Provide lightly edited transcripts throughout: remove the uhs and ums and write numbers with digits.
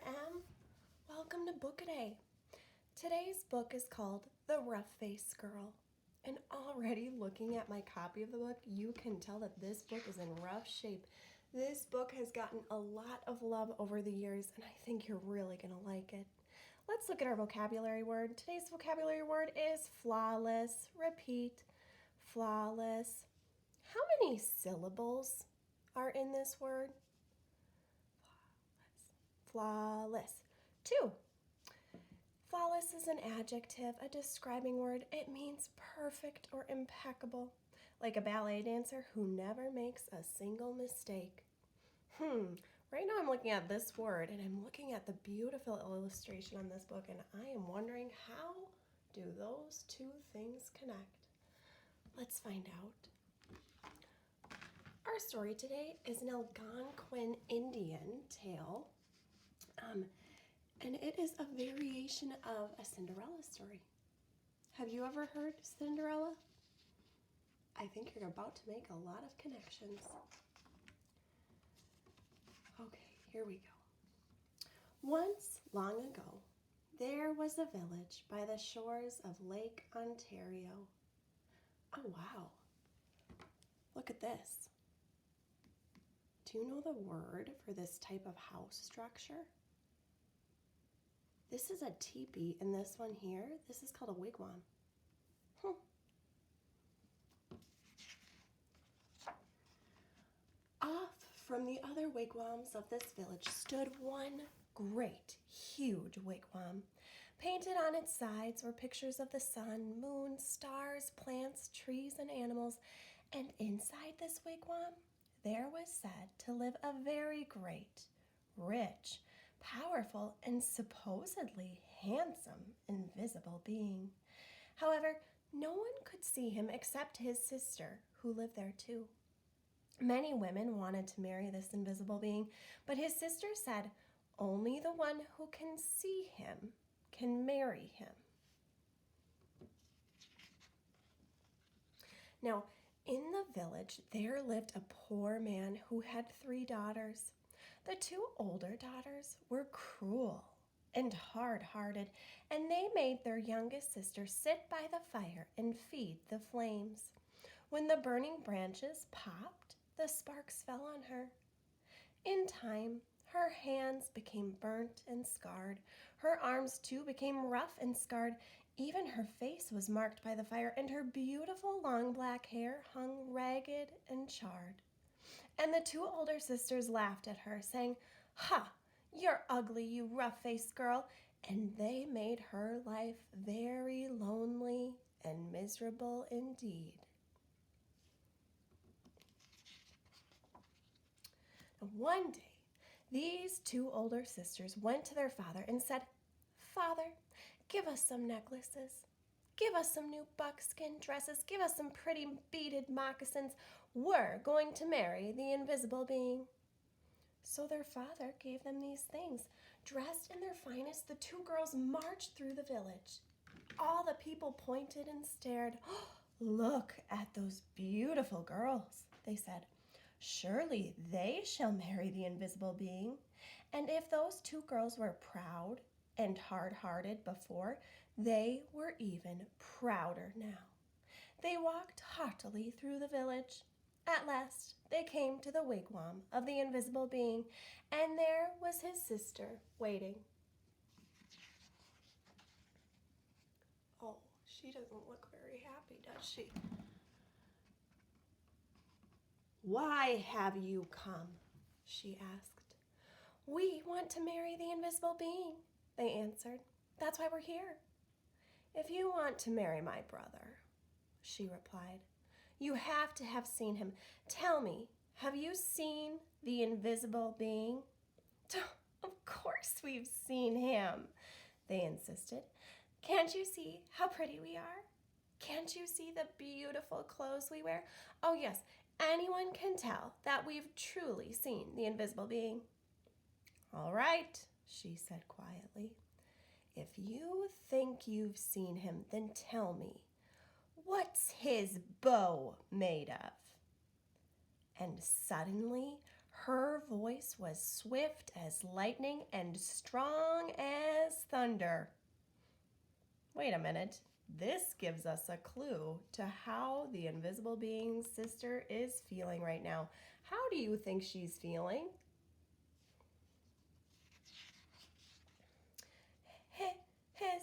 there, Em. Welcome to Book-A-Day. Today's book is called The Rough-Faced Girl. And already looking at my copy of the book, you can tell that this book is in rough shape. This book has gotten a lot of love over the years, and I think you're really going to like it. Let's look at our vocabulary word. Today's vocabulary word is flawless. Repeat, flawless. How many syllables are in this word? Flawless. 2. Flawless is an adjective, a describing word. It means perfect or impeccable, like a ballet dancer who never makes a single mistake. Right now I'm looking at this word and I'm looking at the beautiful illustration on this book, and I am wondering, how do those two things connect? Let's find out. Our story today is an Algonquin Indian tale. And it is a variation of a Cinderella story. Have you ever heard Cinderella? I think you're about to make a lot of connections. Okay, here we go. Once, long ago, there was a village by the shores of Lake Ontario. Oh, wow. Look at this. Do you know the word for this type of house structure? This is a teepee, and this one here, this is called a wigwam. Off from the other wigwams of this village stood one great, huge wigwam. Painted on its sides were pictures of the sun, moon, stars, plants, trees, and animals. And inside this wigwam, there was said to live a very great, rich, powerful, and supposedly handsome invisible being. However, no one could see him except his sister, who lived there too. Many women wanted to marry this invisible being, but his sister said only the one who can see him can marry him. Now, in the village, there lived a poor man who had 3 daughters. The 2 older daughters were cruel and hard-hearted, and they made their youngest sister sit by the fire and feed the flames. When the burning branches popped, the sparks fell on her. In time, her hands became burnt and scarred. Her arms, too, became rough and scarred. Even her face was marked by the fire, and her beautiful long black hair hung ragged and charred. And the 2 older sisters laughed at her, saying, "Ha! You're ugly, you rough-faced girl." And they made her life very lonely and miserable indeed. One day, these 2 older sisters went to their father and said, "Father, give us some necklaces. Give us some new buckskin dresses. Give us some pretty beaded moccasins. We're going to marry the invisible being." So their father gave them these things. Dressed in their finest, the 2 girls marched through the village. All the people pointed and stared. "Look at those beautiful girls," they said. "Surely they shall marry the invisible being." And if those 2 girls were proud and hard-hearted before, they were even prouder now. They walked haughtily through the village. At last, they came to the wigwam of the invisible being, and there was his sister waiting. Oh, she doesn't look very happy, does she? "Why have you come?" she asked. "We want to marry the invisible being," they answered. "That's why we're here." "If you want to marry my brother," she replied, "you have to have seen him. Tell me, have you seen the invisible being?" "Of course we've seen him," they insisted. "Can't you see how pretty we are? Can't you see the beautiful clothes we wear? Oh yes, anyone can tell that we've truly seen the invisible being." "All right," she said quietly. "If you think you've seen him, then tell me, what's his bow made of?" And suddenly Her voice was swift as lightning and strong as thunder. Wait a minute. This gives us a clue to how the invisible being's sister is feeling right now. How do you think she's feeling? His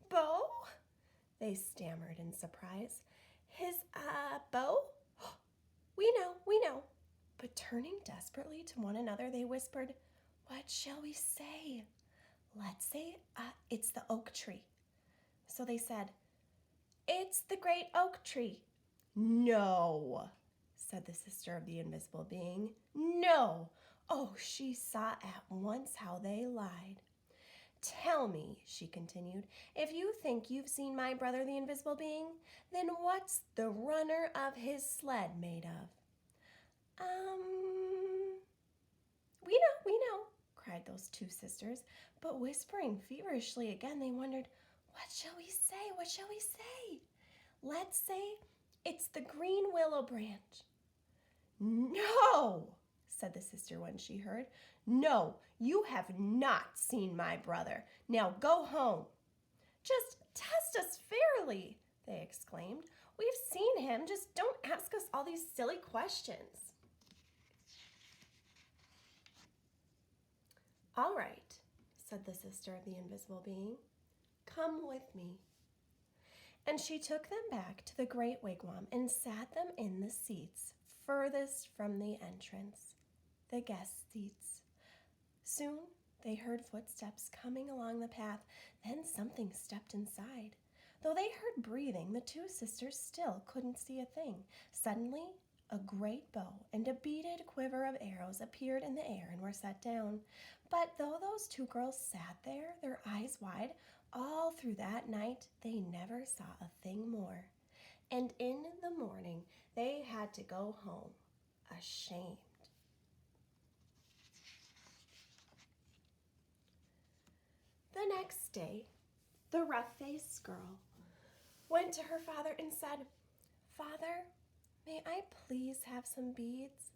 bow? They stammered in surprise. His bow? We know. But turning desperately to one another, they whispered, "What shall we say?" "Let's say it's the oak tree." So they said, "It's the great oak tree." "No," said the sister of the invisible being. "No." Oh, she saw at once how they lied. "Tell me," she continued, "if you think you've seen my brother the invisible being, then what's the runner of his sled made of?" We know, cried those two sisters, but whispering feverishly again, they wondered, what shall we say? "Let's say it's the green willow branch." "No," said the sister when she heard. "No, you have not seen my brother. Now go home." "Just test us fairly," they exclaimed. "We've seen him. Just don't ask us all these silly questions." "All right," said the sister of the invisible being. "Come with me." And she took them back to the great wigwam and sat them in the seats furthest from the entrance, the guest seats. Soon they heard footsteps coming along the path, then something stepped inside. Though they heard breathing, the two sisters still couldn't see a thing. Suddenly, a great bow and a beaded quiver of arrows appeared in the air and were set down. But though those two girls sat there, their eyes wide, all through that night they never saw a thing more. And in the morning they had to go home, ashamed. The next day, the rough-faced girl went to her father and said, "Father, may I please have some beads?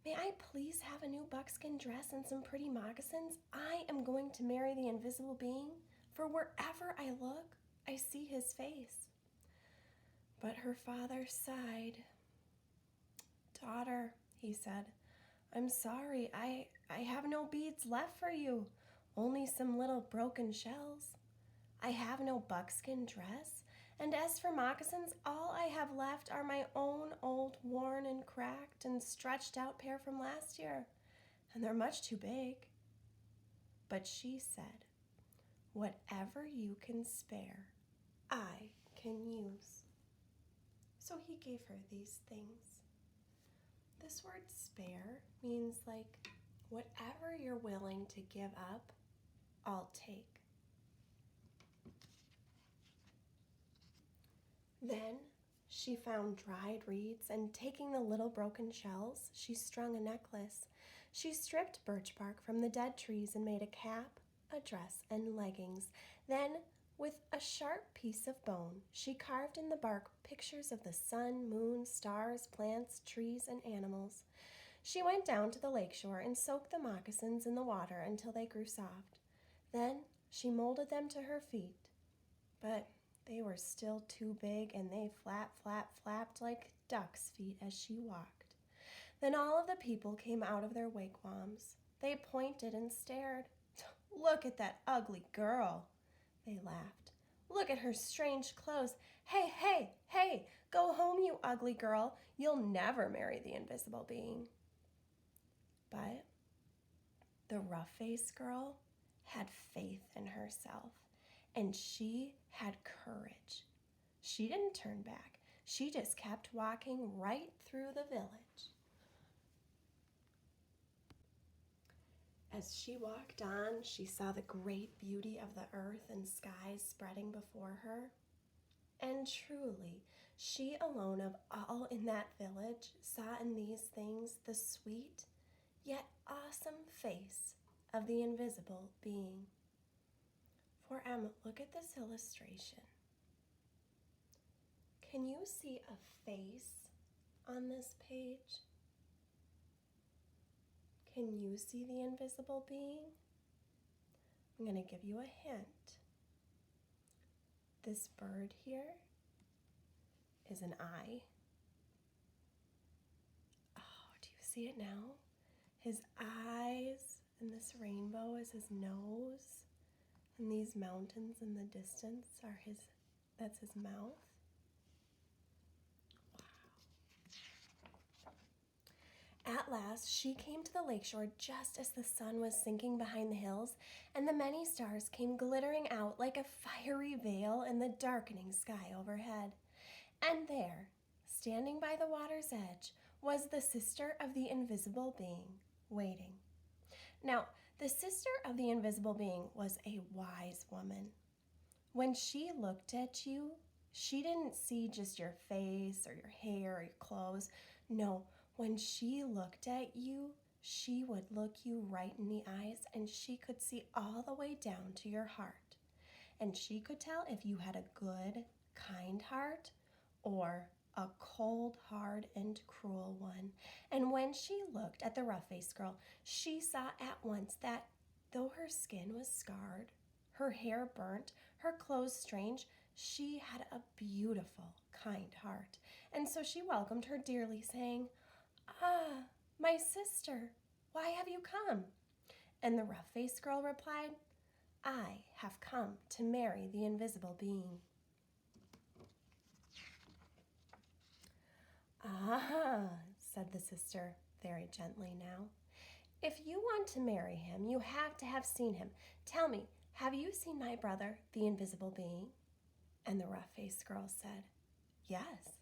May I please have a new buckskin dress and some pretty moccasins? I am going to marry the invisible being, for wherever I look, I see his face." But her father sighed. "Daughter," he said, "I'm sorry, I have no beads left for you, only some little broken shells. I have no buckskin dress, and as for moccasins, all I have left are my own old worn and cracked and stretched out pair from last year, and they're much too big." But she said, "Whatever you can spare, I can use." So he gave her these things. This word spare means like whatever you're willing to give up, I'll take. Then she found dried reeds, and taking the little broken shells, she strung a necklace. She stripped birch bark from the dead trees and made a cap, a dress, and leggings. Then, with a sharp piece of bone, she carved in the bark pictures of the sun, moon, stars, plants, trees, and animals. She went down to the lakeshore and soaked the moccasins in the water until they grew soft. Then she molded them to her feet, but they were still too big, and they flapped like duck's feet as she walked. Then all of the people came out of their wigwams. They pointed and stared. "Look at that ugly girl," they laughed. "Look at her strange clothes. Hey, go home, you ugly girl. You'll never marry the invisible being." But the rough-faced girl had faith in herself, and she had courage. She didn't turn back. She just kept walking right through the village. As she walked on, she saw the great beauty of the earth and skies spreading before her. And truly, she alone of all in that village saw in these things the sweet yet awesome face of the invisible being. For Emma, look at this illustration. Can you see a face on this page? Can you see the invisible being? I'm going to give you a hint. This bird here is an eye. Oh, do you see it now? His eyes, and this rainbow is his nose, and these mountains in the distance are that's his mouth. At last, she came to the lakeshore just as the sun was sinking behind the hills, and the many stars came glittering out like a fiery veil in the darkening sky overhead. And there, standing by the water's edge, was the sister of the invisible being, waiting. Now, the sister of the invisible being was a wise woman. When she looked at you, she didn't see just your face or your hair or your clothes. No, when she looked at you, she would look you right in the eyes, and she could see all the way down to your heart. And she could tell if you had a good, kind heart or a cold, hard, and cruel one. And when she looked at the rough-faced girl, she saw at once that though her skin was scarred, her hair burnt, her clothes strange, she had a beautiful, kind heart. And so she welcomed her dearly, saying, "Ah, my sister, why have you come?" And the rough-faced girl replied, "I have come to marry the invisible being." "Ah," said the sister very gently now, "if you want to marry him, you have to have seen him. Tell me, have you seen my brother, the invisible being?" And the rough-faced girl said, "Yes."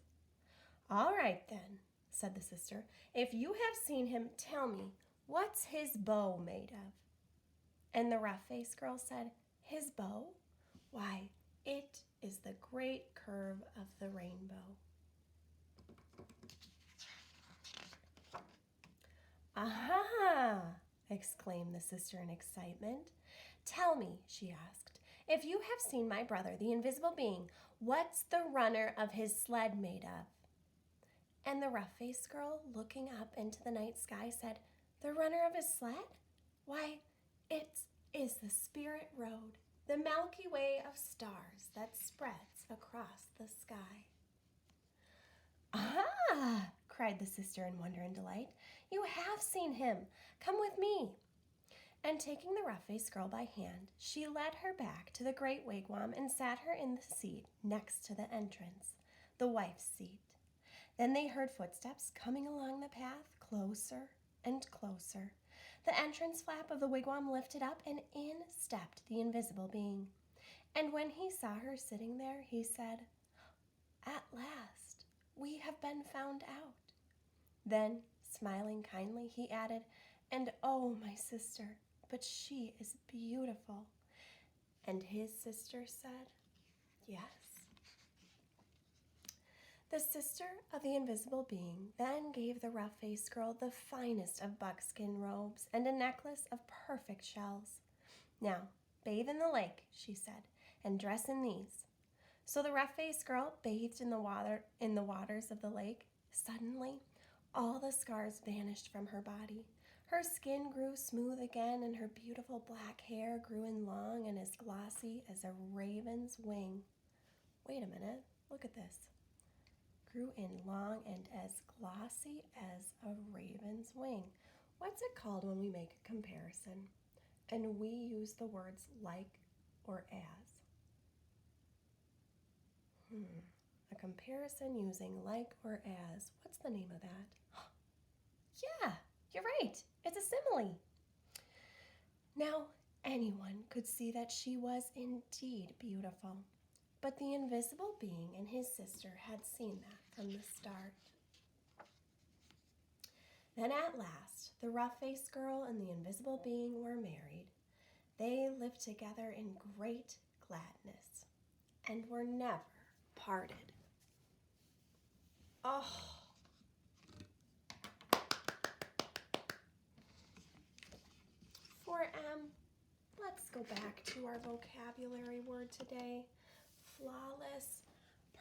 "All right then," said the sister, "if you have seen him, tell me, what's his bow made of?" And the rough-faced girl said, "His bow? Why, it is the great curve of the rainbow." "Aha!" exclaimed the sister in excitement. "Tell me," she asked, "if you have seen my brother, the invisible being, what's the runner of his sled made of?" And the rough-faced girl, looking up into the night sky, said, "The runner of his sled? Why, it is the spirit road, the Milky Way of stars that spreads across the sky." "Ah!" cried the sister in wonder and delight. "You have seen him. Come with me." And taking the rough-faced girl by hand, she led her back to the great wigwam and sat her in the seat next to the entrance, the wife's seat. Then they heard footsteps coming along the path, closer and closer. The entrance flap of the wigwam lifted up, and in stepped the invisible being. And when he saw her sitting there, he said, "At last, we have been found out." Then, smiling kindly, he added, "And oh, my sister, but she is beautiful." And his sister said, "Yes." The sister of the invisible being then gave the rough-faced girl the finest of buckskin robes and a necklace of perfect shells. "Now, bathe in the lake," she said, "and dress in these." So the rough-faced girl bathed in the waters of the lake. Suddenly, all the scars vanished from her body. Her skin grew smooth again, and her beautiful black hair grew in long and as glossy as a raven's wing. Wait a minute, look at this. Grew in long and as glossy as a raven's wing. What's it called when we make a comparison and we use the words like or as? A comparison using like or as. What's the name of that? Yeah, you're right. It's a simile. Now, anyone could see that she was indeed beautiful. But the invisible being and his sister had seen that from the start. Then at last, the rough-faced girl and the invisible being were married. They lived together in great gladness and were never parted. Oh! For let's go back to our vocabulary word today. Flawless,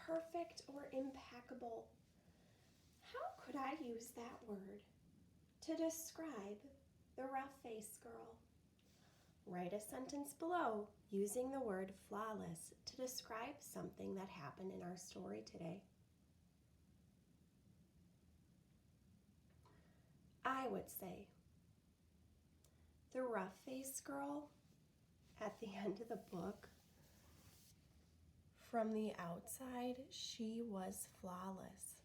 perfect, or impeccable. How could I use that word to describe the rough-faced girl. Write a sentence below using the word flawless to describe something that happened in our story today. I would say the rough-faced girl at the end of the book, from the outside, she was flawless.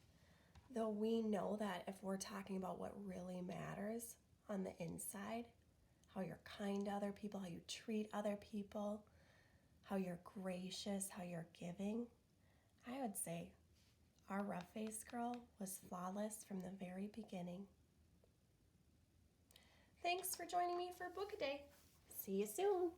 Though we know that if we're talking about what really matters on the inside, how you're kind to other people, how you treat other people, how you're gracious, how you're giving, I would say our rough-faced girl was flawless from the very beginning. Thanks for joining me for Book a Day. See you soon.